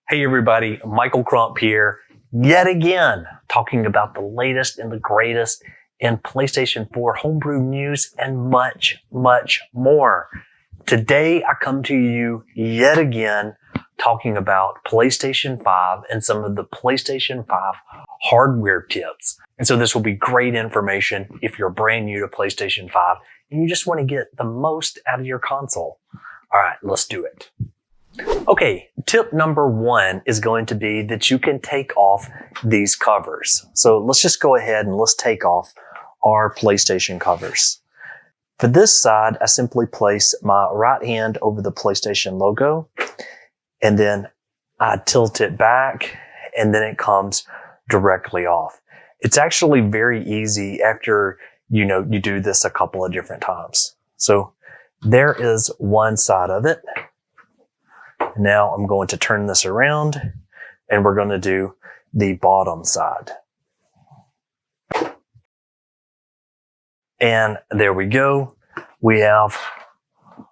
Hey everybody, Michael Crump here, yet again, talking about the latest and the greatest in PlayStation 4 homebrew news and much, much more. Today I come to you yet again talking about PlayStation 5 and some of the PlayStation 5 hardware tips. And so this will be great information if you're brand new to PlayStation 5 and you just want to get the most out of your console. All right, let's do it. Okay, tip number one is going to be that you can take off these covers. So let's just go ahead and let's take off our PlayStation covers. For this side, I simply place my right hand over the PlayStation logo, and then I tilt it back, and then it comes directly off. It's actually very easy after you do this a couple of different times. So there is one side of it. Now I'm going to turn this around and we're going to do the bottom side. And there we go. We have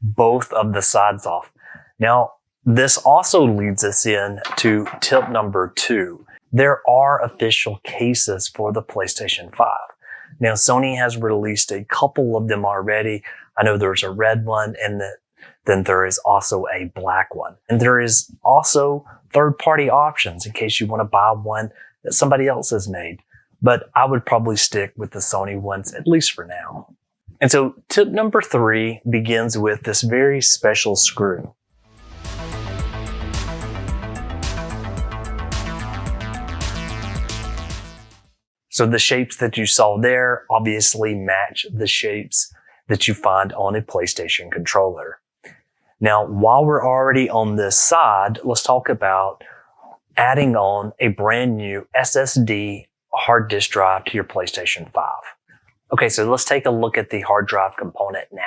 both of the sides off. Now, this also leads us in to tip number two. There are official cases for the PlayStation 5. Now, Sony has released a couple of them already. I know there's a red one and then there is also a black one. And there is also third-party options in case you want to buy one that somebody else has made. But I would probably stick with the Sony ones, at least for now. And so tip number three begins with this very special screw. So the shapes that you saw there obviously match the shapes that you find on a PlayStation controller. Now, while we're already on this side, let's talk about adding on a brand new SSD hard disk drive to your PlayStation 5. Okay, so let's take a look at the hard drive component now.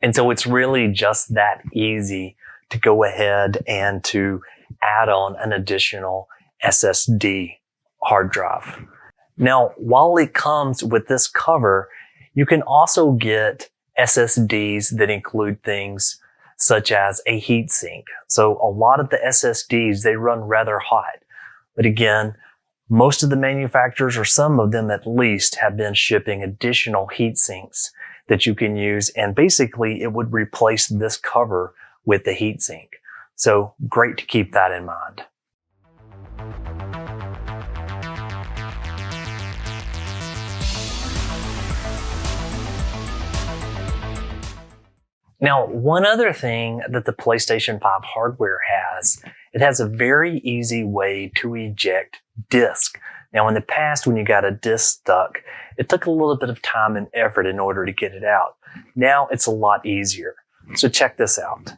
And so it's really just that easy to go ahead and to add on an additional SSD hard drive. Now, while it comes with this cover, you can also get SSDs that include things such as a heatsink. So a lot of the SSDs, they run rather hot. But again, most of the manufacturers, or some of them at least, have been shipping additional heatsinks that you can use, and basically it would replace this cover with the heatsink. So great to keep that in mind. Now, one other thing that the PlayStation 5 hardware has, it has a very easy way to eject disc. Now, in the past, when you got a disc stuck, it took a little bit of time and effort in order to get it out. Now, it's a lot easier. So check this out.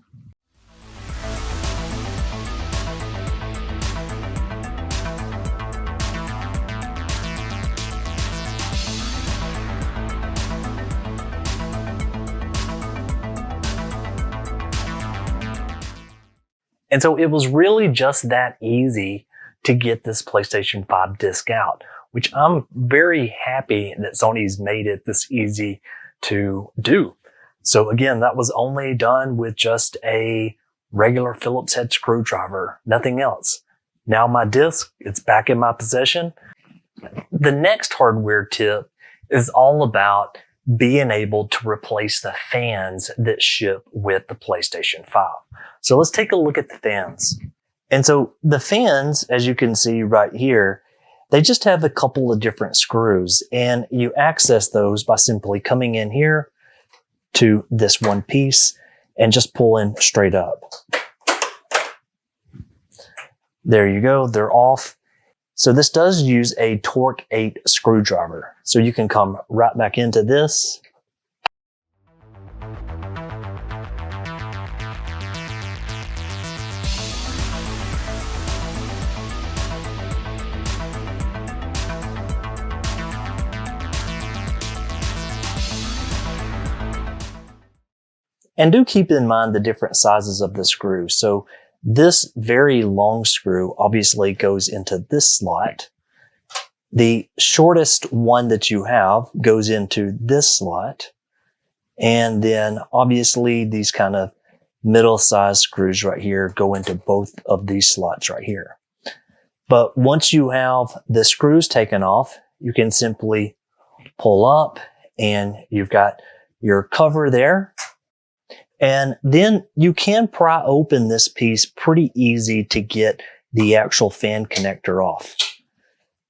And so it was really just that easy to get this PlayStation 5 disc out, which I'm very happy that Sony's made it this easy to do. So again, that was only done with just a regular Phillips head screwdriver, nothing else. Now my disc, it's back in my possession. The next hardware tip is all about being able to replace the fans that ship with the PlayStation 5. So let's take a look at the fans. And so the fans, as you can see right here, they just have a couple of different screws, and you access those by simply coming in here to this one piece and just pulling straight up. There you go, they're off. So this does use a Torque 8 screwdriver. So you can come right back into this. And do keep in mind the different sizes of the screw. So this very long screw obviously goes into this slot. The shortest one that you have goes into this slot. And then obviously these kind of middle-sized screws right here go into both of these slots right here. But once you have the screws taken off, you can simply pull up and you've got your cover there. And then you can pry open this piece pretty easy to get the actual fan connector off.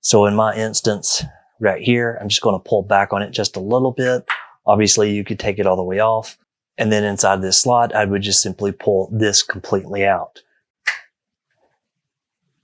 So in my instance right here, I'm just going to pull back on it just a little bit. Obviously you could take it all the way off. And then inside this slot, I would just simply pull this completely out.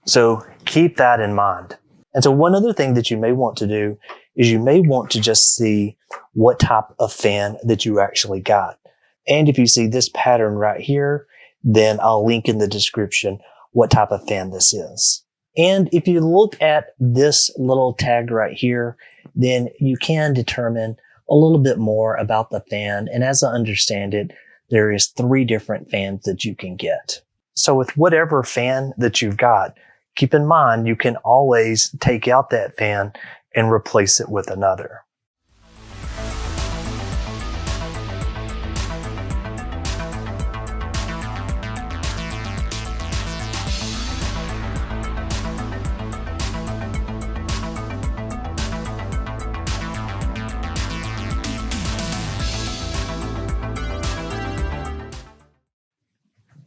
So keep that in mind. And so one other thing that you may want to do is you may want to just see what type of fan that you actually got. And if you see this pattern right here, then I'll link in the description what type of fan this is. And if you look at this little tag right here, then you can determine a little bit more about the fan. And as I understand it, there is 3 different fans that you can get. So with whatever fan that you've got, keep in mind you can always take out that fan and replace it with another.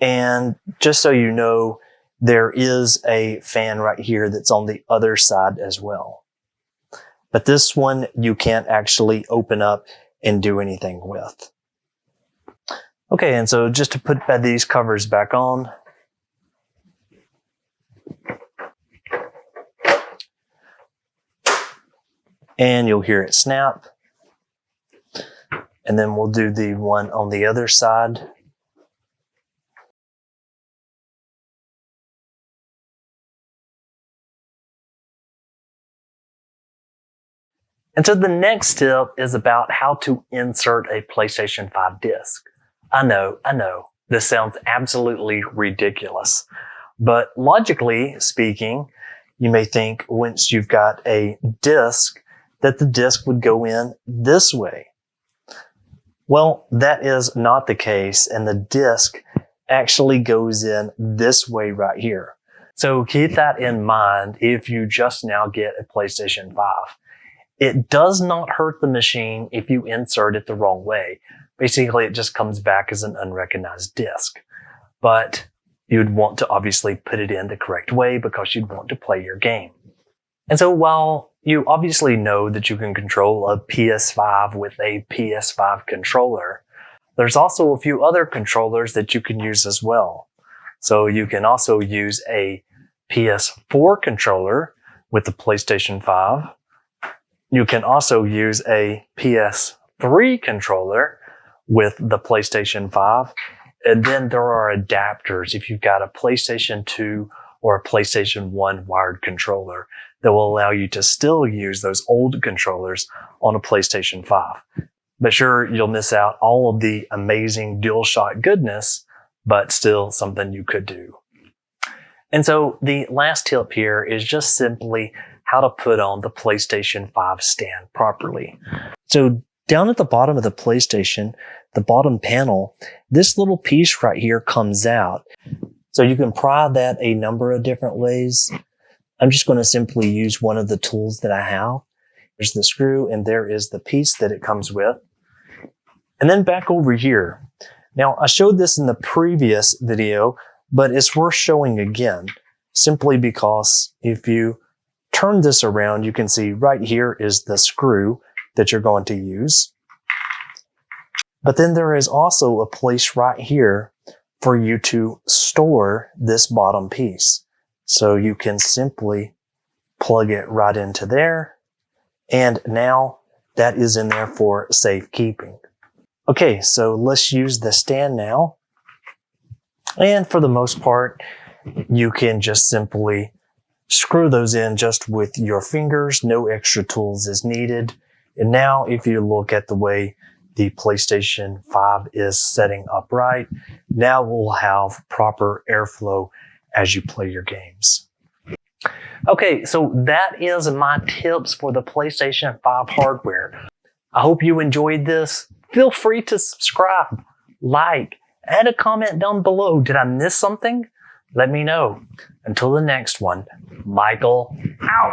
And just so you know, there is a fan right here that's on the other side as well. But this one you can't actually open up and do anything with. Okay, and so just to put these covers back on, and you'll hear it snap. And then we'll do the one on the other side. And so the next tip is about how to insert a PlayStation 5 disc. I know, this sounds absolutely ridiculous. But logically speaking, you may think once you've got a disc, that the disc would go in this way. Well, that is not the case, and the disc actually goes in this way right here. So keep that in mind if you just now get a PlayStation 5. It does not hurt the machine if you insert it the wrong way. Basically, it just comes back as an unrecognized disc. But you'd want to obviously put it in the correct way because you'd want to play your game. And so while you obviously know that you can control a PS5 with a PS5 controller, there's also a few other controllers that you can use as well. So you can also use a PS4 controller with the PlayStation 5. You can also use a PS3 controller with the PlayStation 5. And then there are adapters if you've got a PlayStation 2 or a PlayStation 1 wired controller that will allow you to still use those old controllers on a PlayStation 5. But sure, you'll miss out all of the amazing DualShock goodness, but still something you could do. And so the last tip here is just simply how to put on the PlayStation 5 stand properly. So down at the bottom of the PlayStation, the bottom panel, this little piece right here comes out. So you can pry that a number of different ways. I'm just going to simply use one of the tools that I have. There's the screw and there is the piece that it comes with. And then back over here. Now I showed this in the previous video, but it's worth showing again, simply because if you turn this around, you can see right here is the screw that you're going to use. But then there is also a place right here for you to store this bottom piece. So you can simply plug it right into there. And now that is in there for safekeeping. Okay, so let's use the stand now. And for the most part, you can just simply screw those in just with your fingers. No extra tools is needed. And now if you look at the way the PlayStation 5 is setting up right. Now we'll have proper airflow as you play your games. Okay, so that is my tips for the PlayStation 5 hardware. I hope you enjoyed this. Feel free to subscribe, like, add a comment down below. Did I miss something? Let me know. Until the next one, Michael out.